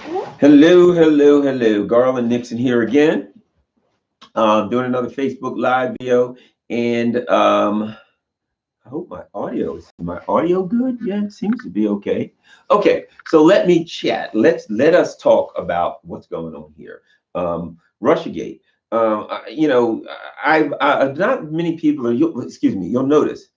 Hello, hello, hello. Garland Nixon here again. Doing another Facebook Live video, and I hope my audio good. Yeah, it seems to be okay. Okay, so let me chat. Let us talk about what's going on here. RussiaGate. Not many people are. Excuse me. You'll notice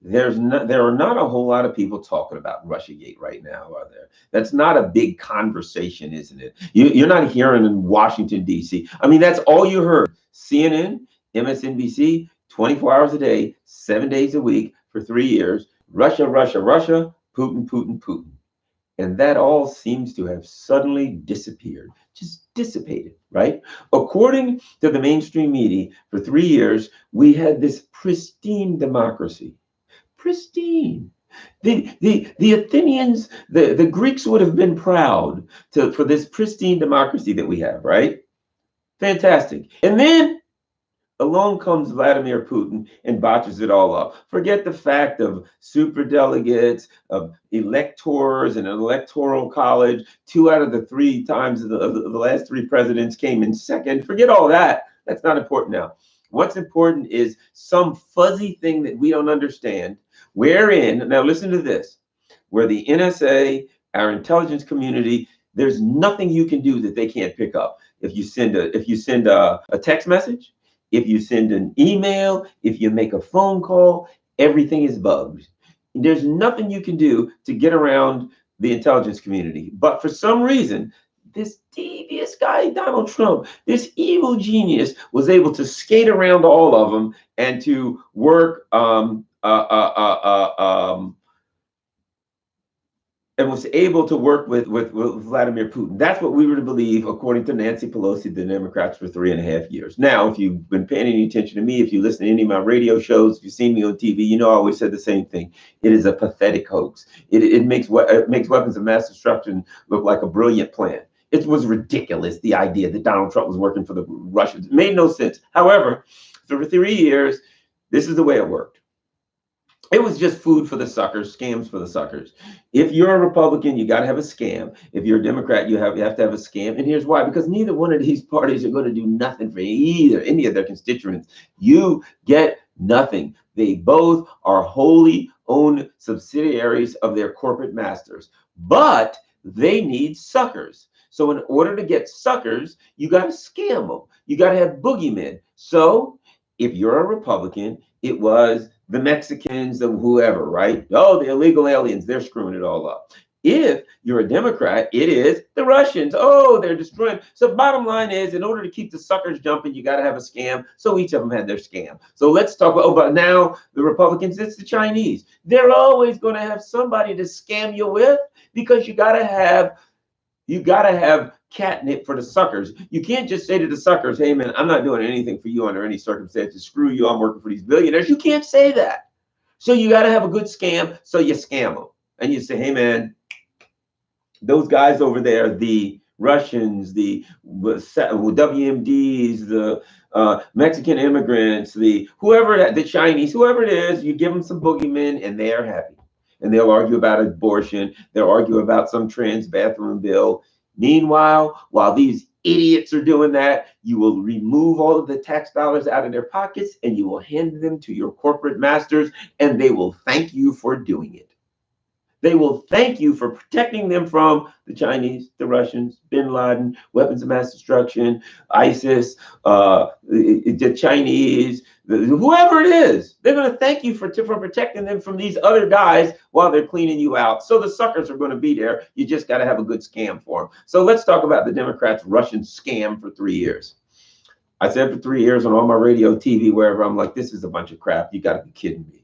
there are not a whole lot of people talking about RussiaGate right now, are there? That's not a big conversation, isn't it? You're not hearing in Washington D.C. I mean, that's all you heard. CNN, MSNBC, 24 hours a day, 7 days a week for 3 years. Russia, Russia, Russia, Putin, Putin, Putin. And that all seems to have suddenly disappeared, just dissipated, right? According to the mainstream media, for 3 years, we had this pristine democracy. Pristine. The Athenians, the Greeks would have been proud for this pristine democracy that we have, right? Fantastic. And then along comes Vladimir Putin and botches it all up. Forget the fact of super delegates, of electors and an electoral college. 2 out of the 3 times of the last 3 presidents came in second. Forget all that. That's not important now. What's important is some fuzzy thing that we don't understand, wherein, now listen to this, where the NSA, our intelligence community, there's nothing you can do that they can't pick up. If you send a text message, if you send an email, if you make a phone call, everything is bugged. There's nothing you can do to get around the intelligence community. But for some reason, this devious guy, Donald Trump, this evil genius, was able to skate around all of them and to work and was able to work with Vladimir Putin. That's what we were to believe, according to Nancy Pelosi, the Democrats, for 3.5 years. Now, if you've been paying any attention to me, if you listen to any of my radio shows, if you've seen me on TV, you know I always said the same thing. It is a pathetic hoax. It makes weapons of mass destruction look like a brilliant plan. It was ridiculous, the idea that Donald Trump was working for the Russians. It made no sense. However, for 3 years, this is the way it worked. It was just food for the suckers, scams for the suckers. If you're a Republican, you got to have a scam. If you're a Democrat, you have to have a scam. And here's why: because neither one of these parties are going to do nothing for any of their constituents. You get nothing. They both are wholly owned subsidiaries of their corporate masters, but they need suckers. So in order to get suckers, you got to scam them. You got to have boogeymen. So if you're a Republican, it was the Mexicans, the whoever, right? Oh, the illegal aliens, they're screwing it all up. If you're a Democrat, it is the Russians. Oh, they're destroying. So bottom line is, in order to keep the suckers jumping, you got to have a scam. So each of them had their scam. So let's talk about, but now the Republicans, it's the Chinese. They're always going to have somebody to scam you with, because you got to have catnip for the suckers. You can't just say to the suckers, hey man, I'm not doing anything for you under any circumstances. Screw you, I'm working for these billionaires. You can't say that. So you got to have a good scam. So you scam them. And you say, hey man, those guys over there, the Russians, the WMDs, the Mexican immigrants, the Chinese, whoever it is, you give them some boogeymen and they are happy. And they'll argue about abortion. They'll argue about some trans bathroom bill. Meanwhile, while these idiots are doing that, you will remove all of the tax dollars out of their pockets and you will hand them to your corporate masters, and they will thank you for doing it. They will thank you for protecting them from the Chinese, the Russians, bin Laden, weapons of mass destruction, ISIS, the Chinese, whoever it is. They're going to thank you for protecting them from these other guys while they're cleaning you out. So the suckers are going to be there. You just got to have a good scam for them. So let's talk about the Democrats' Russian scam for 3 years. I said for 3 years on all my radio, TV, wherever, I'm like, this is a bunch of crap. You got to be kidding me.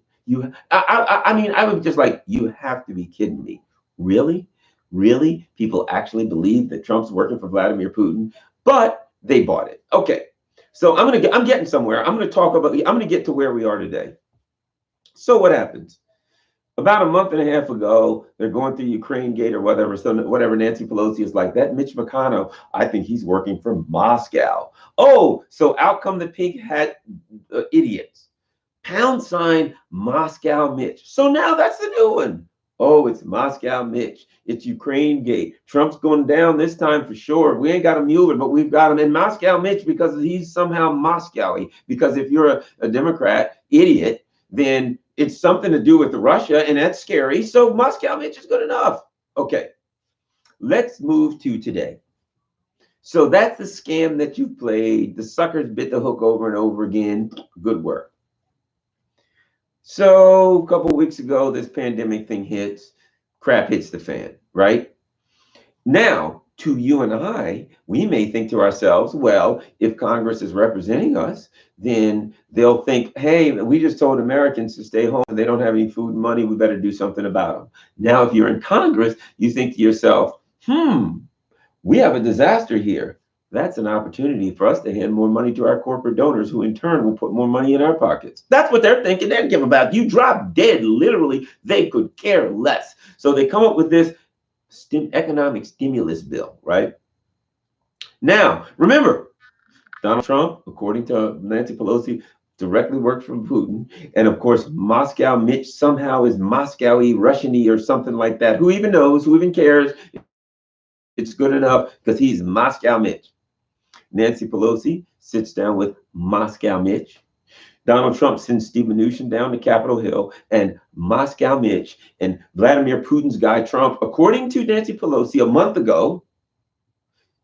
I mean, I would just like, you have to be kidding me. Really? Really? People actually believe that Trump's working for Vladimir Putin, but they bought it. Okay. So I'm getting somewhere. I'm going to get to where we are today. So what happens? About a month and a half ago, they're going through Ukraine Gate or whatever. So whatever, Nancy Pelosi is like, that Mitch McConnell, I think he's working for Moscow. Oh, so out come the pink hat idiots. # Moscow Mitch. So now that's the new one. Oh, it's Moscow Mitch. It's Ukraine Gate. Trump's going down this time for sure. We ain't got a Mueller, but we've got him in Moscow Mitch because he's somehow Moscowy. Because if you're a Democrat idiot, then it's something to do with Russia, and that's scary. So Moscow Mitch is good enough. Okay, let's move to today. So that's the scam that you played. The suckers bit the hook over and over again. Good work. So a couple of weeks ago, this pandemic thing hits, crap hits the fan, right? Now, to you and I, we may think to ourselves, well, if Congress is representing us, then they'll think, hey, we just told Americans to stay home and they don't have any food and money. We better do something about them. Now, if you're in Congress, you think to yourself, we have a disaster here. That's an opportunity for us to hand more money to our corporate donors, who in turn will put more money in our pockets. That's what they're thinking. They don't give about you drop dead. Literally, they could care less. So they come up with this economic stimulus bill, right? Now, remember, Donald Trump, according to Nancy Pelosi, directly works for Putin. And of course, Moscow Mitch somehow is Moscowy, Russian-y, or something like that. Who even knows? Who even cares? It's good enough because he's Moscow Mitch. Nancy Pelosi sits down with Moscow Mitch. Donald Trump sends Steve Mnuchin down to Capitol Hill, and Moscow Mitch and Vladimir Putin's guy Trump, according to Nancy Pelosi a month ago,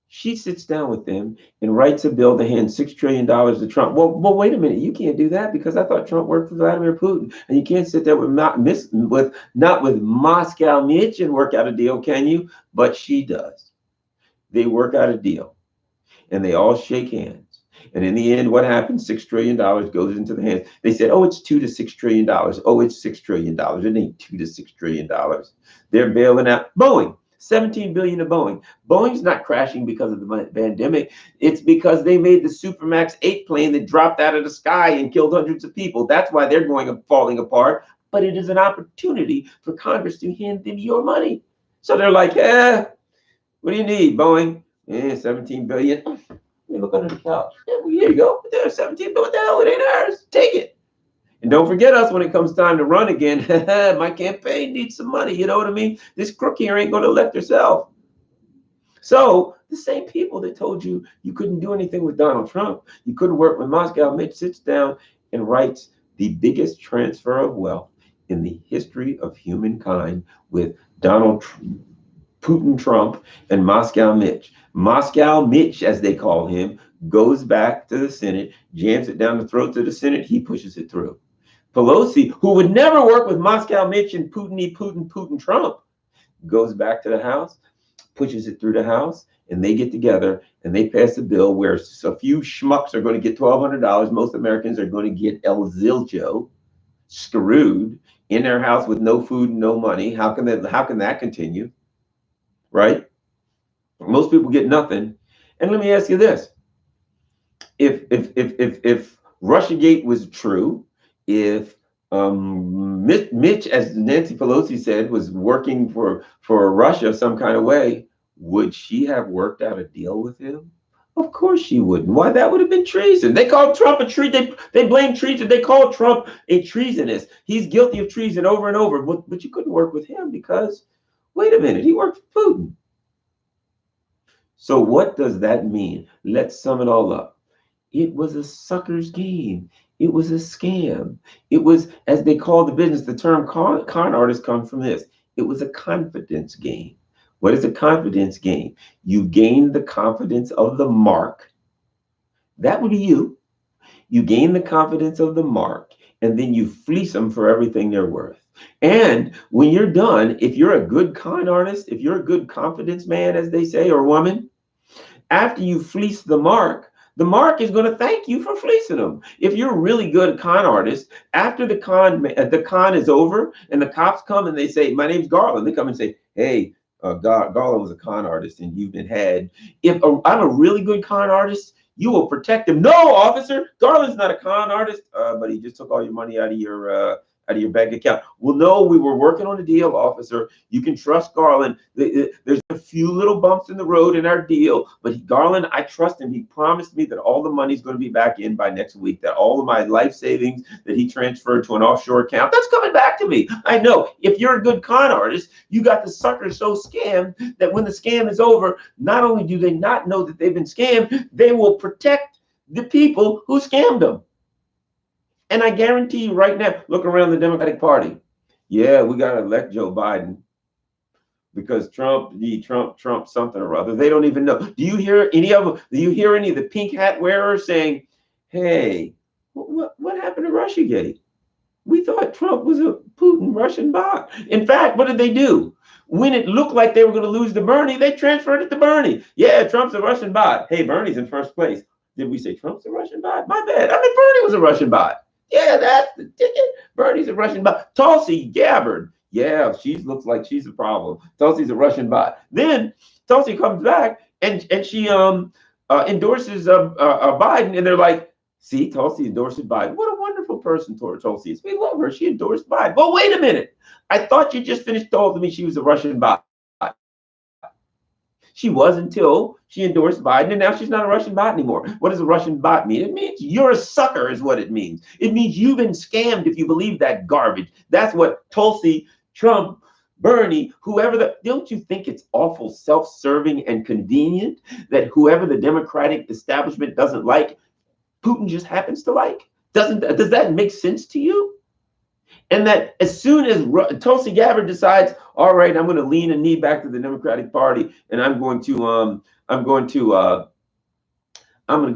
she sits down with them and writes a bill to hand $6 trillion to Trump. Well, wait a minute. You can't do that because I thought Trump worked for Vladimir Putin. And you can't sit there with not with Moscow Mitch and work out a deal, can you? But she does. They work out a deal and they all shake hands. And in the end, what happens? $6 trillion goes into the hands. They said, oh, it's $2 to $6 trillion. Oh, it's $6 trillion. It ain't $2 to $6 trillion. They're bailing out Boeing. 17 billion to Boeing. Boeing's not crashing because of the pandemic. It's because they made the Supermax 8 plane that dropped out of the sky and killed hundreds of people. That's why they're falling apart. But it is an opportunity for Congress to hand them your money. So they're like, what do you need, Boeing? 17 billion. Let me look under the couch. Yeah, well, here you go. There's 17 billion. What the hell? It ain't ours. Take it. And don't forget us when it comes time to run again. My campaign needs some money. You know what I mean? This crook here ain't going to elect herself. So the same people that told you you couldn't do anything with Donald Trump, you couldn't work with Moscow, Mitch sits down and writes the biggest transfer of wealth in the history of humankind with Donald Putin Trump and Moscow Mitch. Moscow Mitch, as they call him, goes back to the Senate, jams it down the throats of the Senate. He pushes it through. Pelosi, who would never work with Moscow Mitch and Putin Trump, goes back to the House, pushes it through the House, and they get together and they pass a bill where a few schmucks are going to get $1,200. Most Americans are going to get El Zilcho, screwed in their house with no food and no money. How can that continue? Right? Most people get nothing. And let me ask you this: if Russiagate was true, if Mitch, as Nancy Pelosi said, was working for Russia some kind of way, would she have worked out a deal with him? Of course she wouldn't. Why? That would have been treason. They called Trump a treason. They blamed treason. They called Trump a treasonous. He's guilty of treason over and over. But you couldn't work with him because, wait a minute, he worked for Putin. So what does that mean? Let's sum it all up. It was a sucker's game. It was a scam. It was, as they call the business, the term con artist comes from this. It was a confidence game. What is a confidence game? You gain the confidence of the mark. That would be you. You gain the confidence of the mark, and then you fleece them for everything they're worth. And when you're done, if you're a good con artist, if you're a good confidence man, as they say, or woman, after you fleece the mark is going to thank you for fleecing them. If you're a really good con artist, after the con is over and the cops come and they say, my name's Garland, they come and say, hey, Garland was a con artist and you've been had. If I'm a really good con artist, you will protect him. No, officer, Garland's not a con artist, but he just took all your money out of out of your bank account. Well, no, we were working on a deal, officer. You can trust Garland. There's a few little bumps in the road in our deal, but Garland, I trust him. He promised me that all the money's going to be back in by next week, that all of my life savings that he transferred to an offshore account, that's coming back to me. I know. If you're a good con artist, you got the suckers so scammed that when the scam is over, not only do they not know that they've been scammed, they will protect the people who scammed them. And I guarantee you right now, look around the Democratic Party. Yeah, we got to elect Joe Biden because Trump something or other. They don't even know. Do you hear any of them? Do you hear any of the pink hat wearers saying, hey, what happened to Russiagate? We thought Trump was a Putin Russian bot. In fact, what did they do? When it looked like they were going to lose to Bernie, they transferred it to Bernie. Yeah, Trump's a Russian bot. Hey, Bernie's in first place. Did we say Trump's a Russian bot? My bad. I mean, Bernie was a Russian bot. Yeah, that's the ticket. Bernie's a Russian bot. Tulsi Gabbard. Yeah, she looks like she's a problem. Tulsi's a Russian bot. Then Tulsi comes back and she endorses Biden, and they're like, see, Tulsi endorses Biden. What a wonderful person Tulsi is. We love her. She endorsed Biden. Well, wait a minute. I thought you just finished telling me she was a Russian bot. She was until she endorsed Biden, and now she's not a Russian bot anymore. What does a Russian bot mean? It means you're a sucker is what it means. It means you've been scammed if you believe that garbage. That's what Tulsi, Trump, Bernie, whoever don't you think it's awful self-serving and convenient that whoever the Democratic establishment doesn't like, Putin just happens to like? Does that make sense to you? And that as soon as Tulsi Gabbard decides, all right, I'm going to lean a knee back to the Democratic Party, and I'm going to go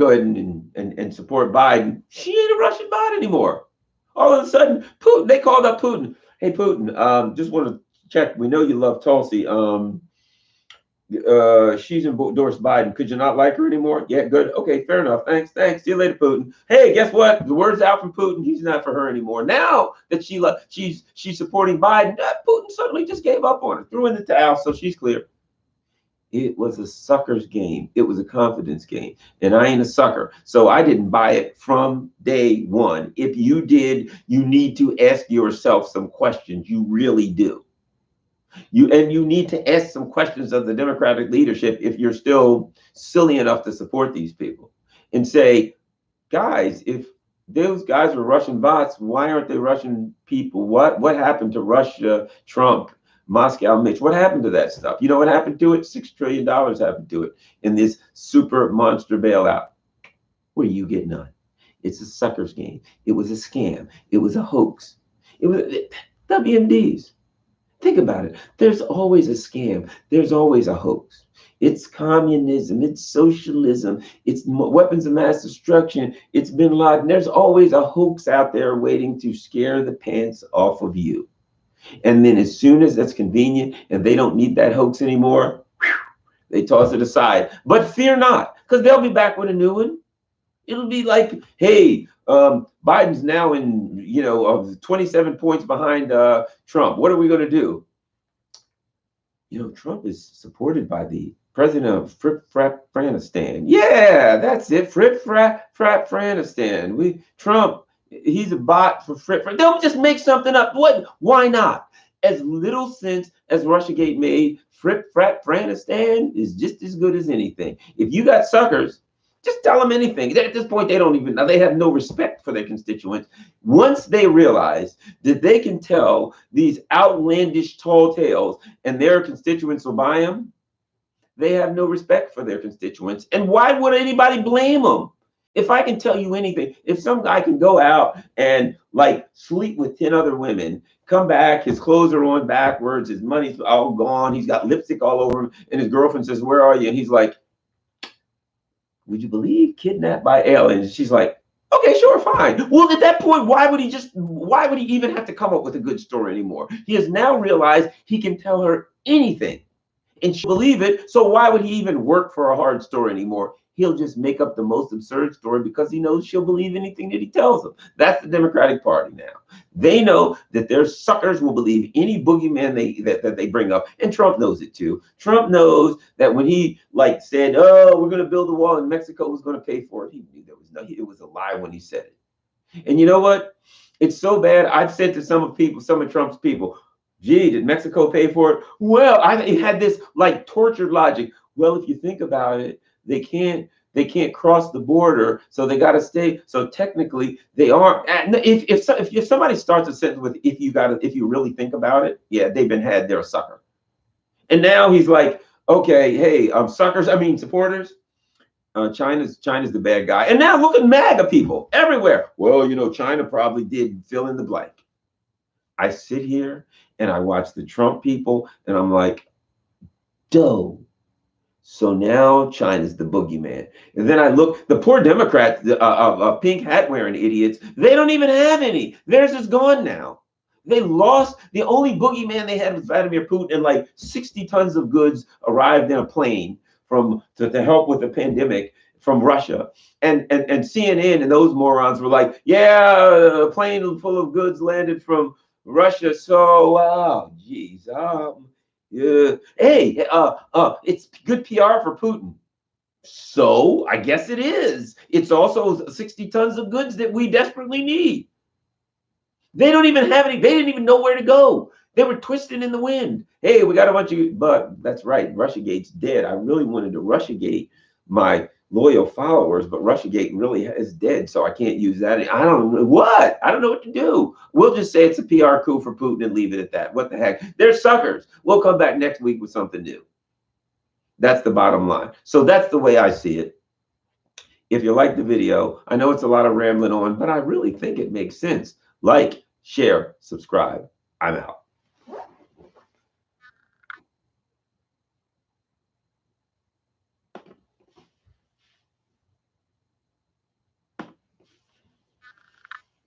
ahead and support Biden. She ain't a Russian bot anymore. All of a sudden, Putin. They called up Putin. Hey, Putin. Just want to check. We know you love Tulsi. She's endorsed Biden. Could you not like her anymore? Yeah, good. Okay, fair enough. Thanks. See you later, Putin. Hey, guess what? The word's out from Putin. He's not for her anymore. Now that she's supporting Biden, Putin suddenly just gave up on her, threw in the towel, so she's clear. It was a sucker's game. It was a confidence game, and I ain't a sucker, so I didn't buy it from day one. If you did, you need to ask yourself some questions. You really do. You need to ask some questions of the Democratic leadership if you're still silly enough to support these people and say, guys, if those guys were Russian bots, why aren't they Russian people? What happened to Russia, Trump, Moscow, Mitch? What happened to that stuff? You know what happened to it? $6 trillion happened to it in this super monster bailout. What are you getting on? It's a sucker's game. It was a scam. It was a hoax. It was WMDs. Think about it. There's always a scam. There's always a hoax. It's communism. It's socialism. It's weapons of mass destruction. It's bin Laden. There's always a hoax out there waiting to scare the pants off of you. And then as soon as that's convenient and they don't need that hoax anymore, they toss it aside. But fear not, because they'll be back with a new one. It'll be like, hey, Biden's now in, 27 points behind Trump. What are we going to do? Trump is supported by the president of Frap-Franistan. Yeah, that's it. Frap-Franistan. Trump, he's a bot for Frip. They'll just make something up. What? Why not? As little sense as Russiagate made, Frap-Franistan is just as good as anything. If you got suckers, just tell them anything. At this point, they have no respect for their constituents. Once they realize that they can tell these outlandish tall tales and their constituents will buy them, they have no respect for their constituents. And why would anybody blame them? If I can tell you anything, if some guy can go out and sleep with 10 other women, come back, his clothes are on backwards, his money's all gone, he's got lipstick all over him, and his girlfriend says, where are you? And he's like, would you believe kidnapped by aliens? She's like, okay, sure, fine. Well, at that point, why would he even have to come up with a good story anymore? He has now realized he can tell her anything and she'll believe it. So why would he even work for a hard story anymore? He'll just make up the most absurd story because he knows she'll believe anything that he tells them. That's the Democratic Party now. They know that their suckers will believe any boogeyman that they bring up. And Trump knows it too. Trump knows that when he said, oh, we're going to build a wall and Mexico was going to pay for it, he knew it was a lie when he said it. And you know what? It's so bad. I've said to some of Trump's people, gee, did Mexico pay for it? Well, I had this like tortured logic. Well, if you think about it, they can't cross the border, so they got to stay. So technically, they aren't. If somebody starts a sentence with if you really think about it, yeah, they've been had. They're a sucker. And now he's like, okay, hey, suckers. I mean, supporters. China's the bad guy. And now look at MAGA people everywhere. Well, China probably did fill in the blank. I sit here and I watch the Trump people, and I'm like, doe. So now China's the boogeyman. And then I look, the poor Democrats, the pink hat wearing idiots, they don't even have any. Theirs is gone now. They lost. The only boogeyman they had was Vladimir Putin, and like 60 tons of goods arrived in a plane to help with the pandemic from Russia. And CNN and those morons were like, yeah, a plane full of goods landed from Russia. So, geez, yeah. Hey, it's good PR for Putin. So I guess it is. It's also 60 tons of goods that we desperately need. They don't even have any. They didn't even know where to go. They were twisting in the wind. Hey, we got a bunch of, but that's right. Russiagate's dead. I really wanted to Russiagate my loyal followers, but Russiagate really is dead. So I can't use that. I don't know what. I don't know what to do. We'll just say it's a PR coup for Putin and leave it at that. What the heck? They're suckers. We'll come back next week with something new. That's the bottom line. So that's the way I see it. If you like the video, I know it's a lot of rambling on, but I really think it makes sense. Like, share, subscribe. I'm out.